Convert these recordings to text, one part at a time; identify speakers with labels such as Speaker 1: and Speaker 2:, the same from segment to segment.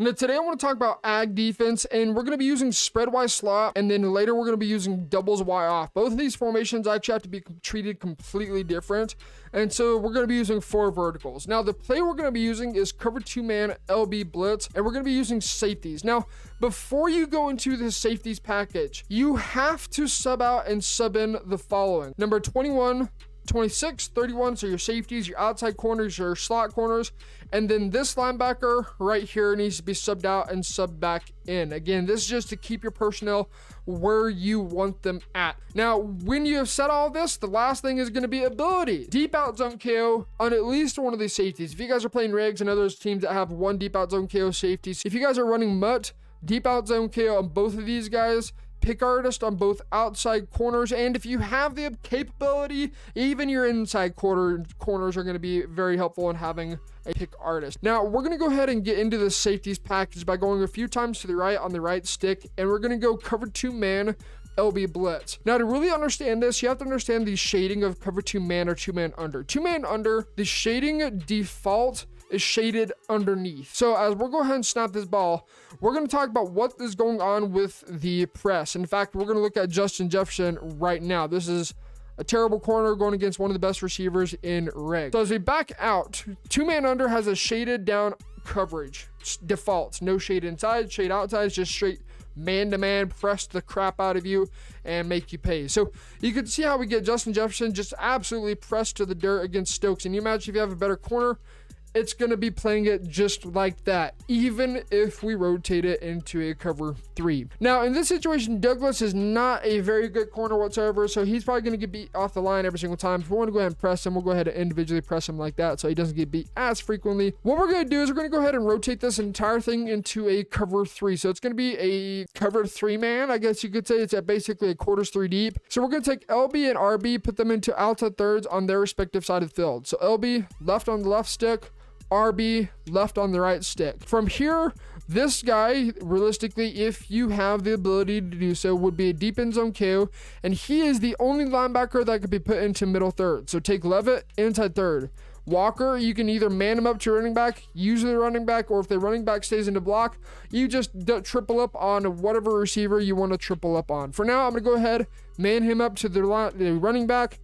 Speaker 1: Now today I want to talk about AGG defense, and we're going to be using spread Y slot, and then later we're going to be using doubles Y off. Both of these formations actually have to be treated completely different, and so we're going to be using 4 verticals. Now the play we're going to be using is cover 2-man LB blitz, and we're going to be using safeties. Now before you go into the safeties package, you have to sub out and sub in the following: number 21, 26, 31, so your safeties, your outside corners, your slot corners, and then this linebacker right here needs to be subbed out and subbed back in. Again, this is just to keep your personnel where you want them at. Now, when you have said all this, the last thing is going to be ability. Deep out zone KO on at least one of these safeties. If you guys are playing rigs and others teams that have one deep out zone KO safeties, if you guys are running mutt, deep out zone KO on both of these guys, pick artist on both outside corners, and if you have the capability, even your inside corners are going to be very helpful in having a pick artist. Now we're going to go ahead and get into the safeties package by going a few times to the right on the right stick, and we're going to go cover 2-man LB blitz. Now to really understand this, you have to understand the shading of cover 2-man or 2-man under. 2-man under, the shading default is shaded underneath. So as we'll go ahead and snap this ball, we're going to talk about what is going on with the press. In fact, we're going to look at Justin Jefferson right now. This is a terrible corner going against one of the best receivers in reg. So as we back out, 2-man under has a shaded down coverage default. No shade inside, shade outside, just straight man-to-man, press the crap out of you and make you pay. So you can see how we get Justin Jefferson just absolutely pressed to the dirt against Stokes. And you imagine if you have a better corner, it's going to be playing it just like that, even if we rotate it into a cover 3. Now, in this situation, Douglas is not a very good corner whatsoever, so he's probably going to get beat off the line every single time. If we want to go ahead and press him, we'll go ahead and individually press him like that so he doesn't get beat as frequently. What we're going to do is we're going to go ahead and rotate this entire thing into a cover 3. So it's going to be a cover 3-man, I guess you could say. It's basically a quarters 3 deep. So we're going to take LB and RB, put them into outside thirds on their respective side of the field. So LB left on the left stick, RB left on the right stick. From here, this guy, realistically, if you have the ability to do so, would be a deep end zone KO, and he is the only linebacker that could be put into middle third. So take Levitt inside third. Walker, you can either man him up to running back, usually running back, or if the running back stays in the block, you just triple up on whatever receiver you want to triple up on. For now, I'm going to go ahead, man him up to the running back,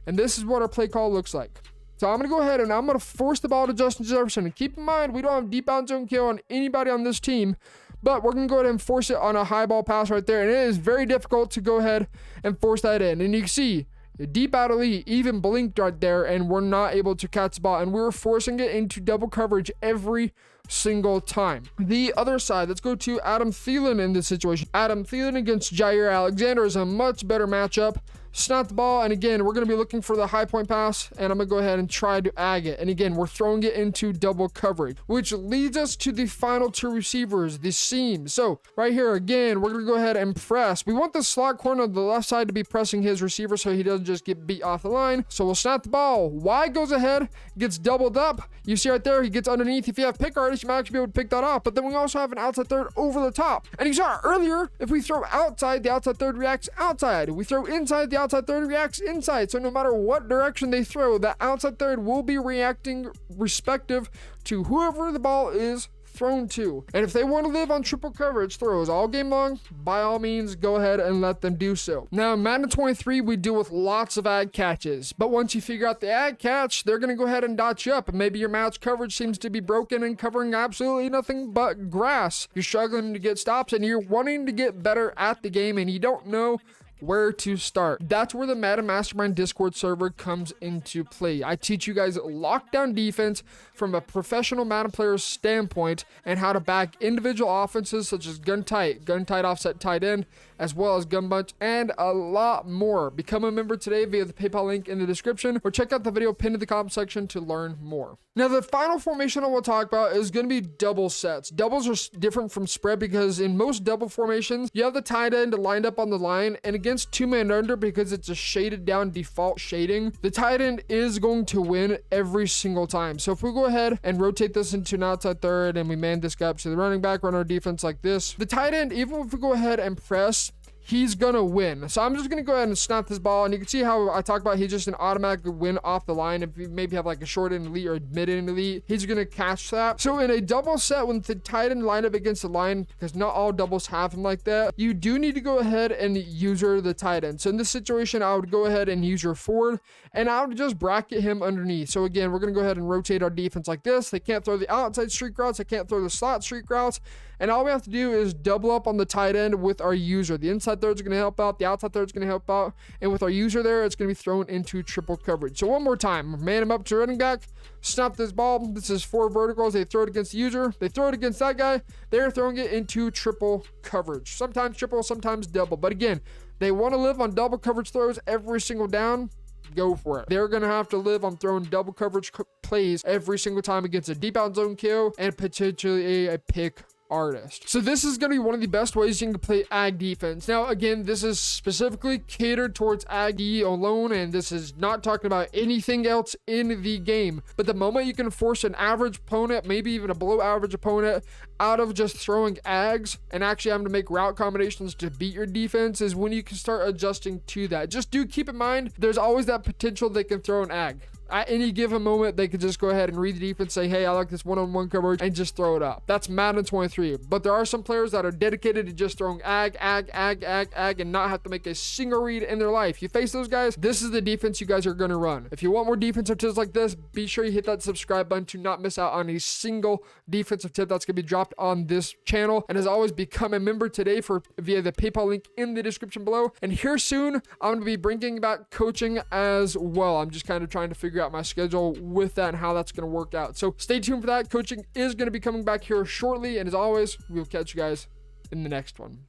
Speaker 1: and this is what our play call looks like. So I'm going to go ahead and I'm going to force the ball to Justin Jefferson. And keep in mind, we don't have deep out zone KO on anybody on this team, but we're going to go ahead and force it on a high ball pass right there. And it is very difficult to go ahead and force that in. And you can see the deep out elite even blinked right there, and we're not able to catch the ball. And we were forcing it into double coverage every single time. The other side, let's go to Adam Thielen in this situation. Adam Thielen against Jair Alexander is a much better matchup. Snap the ball, and again, we're going to be looking for the high point pass, and I'm going to go ahead and try to AGG it. And again, we're throwing it into double coverage, which leads us to the final 2 receivers, the seam. So right here, again, we're going to go ahead and press. We want the slot corner on the left side to be pressing his receiver so he doesn't just get beat off the line. So we'll snap the ball. Y goes ahead, gets doubled up. You see right there, he gets underneath. If you have pick artists, you might actually be able to pick that off. But then we also have an outside third over the top. And you saw earlier, if we throw outside, the outside third reacts outside. We throw inside, the outside third reacts inside. So no matter what direction they throw, the outside third will be reacting respective to whoever the ball is thrown to. And if they want to live on triple coverage throws all game long, by all means, go ahead and let them do so. Now, in Madden 23, we deal with lots of AGG catches, but once you figure out the AGG catch, they're going to go ahead and dot you up, and maybe your match coverage seems to be broken and covering absolutely nothing but grass. You're struggling to get stops, and you're wanting to get better at the game, and you don't know where to start. That's where the Madden Mastermind Discord server comes into play. I teach you guys lockdown defense from a professional Madden player's standpoint, and how to back individual offenses such as gun tight offset tight end, as well as gun bunch, and a lot more. Become a member today via the PayPal link in the description, or check out the video pinned in the comment section to learn more. Now, the final formation I will talk about is going to be double sets. Doubles are different from spread because in most double formations, you have the tight end lined up on the line, and against 2-man under, because it's a shaded down default shading, the tight end is going to win every single time. So if we go ahead and rotate this into an outside third, and we man this guy up to the running back, run our defense like this, the tight end, even if we go ahead and press, he's gonna win. So I'm just gonna go ahead and snap this ball, and you can see how I talked about he's just an automatic win off the line. If you maybe have like a short end elite or mid end elite, he's gonna catch that. So in a double set, when the tight end line up against the line, because not all doubles have him like that, you do need to go ahead and user the tight end. So in this situation, I would go ahead and use your forward, and I would just bracket him underneath. So again, we're gonna go ahead and rotate our defense like this. They can't throw the outside streak routes, they can't throw the slot streak routes, and all we have to do is double up on the tight end with our user. The inside third is going to help out, the outside third is going to help out, and with our user there, it's going to be thrown into triple coverage. So one more time, man him up to running back, snap this ball. This is 4 verticals. They throw it against the user, they throw it against that guy, they're throwing it into triple coverage. Sometimes triple, sometimes double, but again, they want to live on double coverage throws every single down. Go for it. They're going to have to live on throwing double coverage plays every single time against a deep out zone kill and potentially a pick artist. So this is going to be one of the best ways you can play AGG defense. Now again, this is specifically catered towards AGG alone, and this is not talking about anything else in the game. But the moment you can force an average opponent, maybe even a below average opponent, out of just throwing AGGs and actually having to make route combinations to beat your defense, is when you can start adjusting to that. Just do keep in mind, there's always that potential they can throw an AGG. At any given moment, they could just go ahead and read the defense, say, hey, I like this one-on-one coverage, and just throw it up. That's Madden 23. But there are some players that are dedicated to just throwing AGG, and not have to make a single read in their life. You face those guys, this is the defense you guys are going to run. If you want more defensive tips like this, be sure you hit that subscribe button to not miss out on a single defensive tip that's going to be dropped on this channel. And as always, become a member today via the PayPal link in the description below. And here soon, I'm going to be bringing back coaching as well. I'm just kind of trying to figure out my schedule with that and how that's going to work out. So stay tuned for that. Coaching is going to be coming back here shortly, and as always, we'll catch you guys in the next one.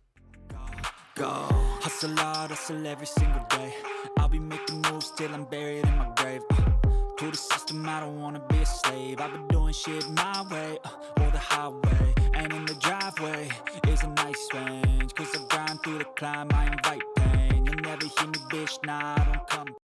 Speaker 2: Go, hustle hard, hustle every single day. I'll be making moves till I'm buried in my grave. To the system, I don't wanna be a slave. I've been doing shit my way, or the highway. And in the driveway is a nice range, cause I grind through the climb, I invite pain. You'll never hear me, bitch, nah, I don't come